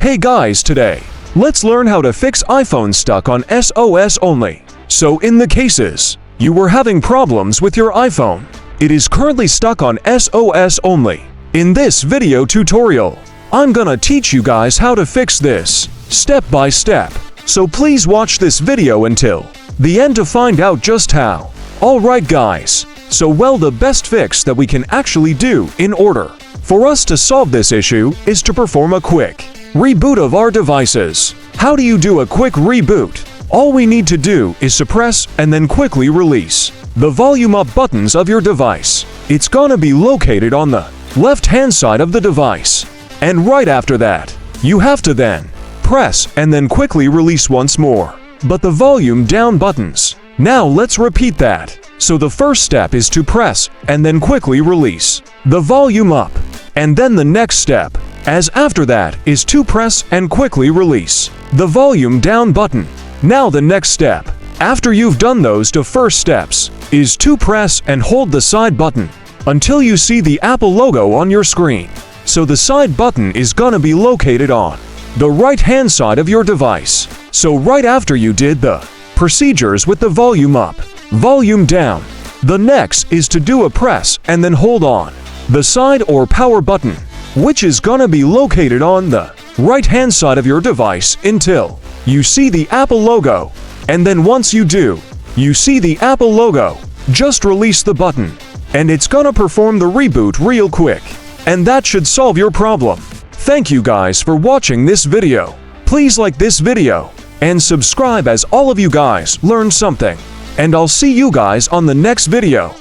Hey guys, today, let's learn how to fix iPhone stuck on SOS only. So in the cases, you were having problems with your iPhone. It is currently stuck on SOS only. In this video tutorial, I'm gonna teach you guys how to fix this, step by step. So please watch this video until the end to find out just how. Alright guys, so the best fix that we can actually do in order for us to solve this issue is to perform a quick reboot of our devices. How do you do a quick reboot? All we need to do is suppress and then quickly release the volume up buttons of your device. It's gonna be located on the left-hand side of the device. And right after that, you have to then press and then quickly release once more, but the volume down buttons. Now let's repeat that. So the first step is to press and then quickly release the volume up. And then the next step, as after that, is to press and quickly release the volume down button. Now the next step, after you've done those two first steps, is to press and hold the side button until you see the Apple logo on your screen. So the side button is gonna be located on the right-hand side of your device. So right after you did the procedures with the volume up, volume down, the next is to do a press and then hold on the side or power button, which is gonna be located on the right-hand side of your device until you see the Apple logo. And then once you do, you see the Apple logo, just release the button, and it's gonna perform the reboot real quick. And that should solve your problem. Thank you guys for watching this video. Please like this video and subscribe as all of you guys learned something. And I'll see you guys on the next video.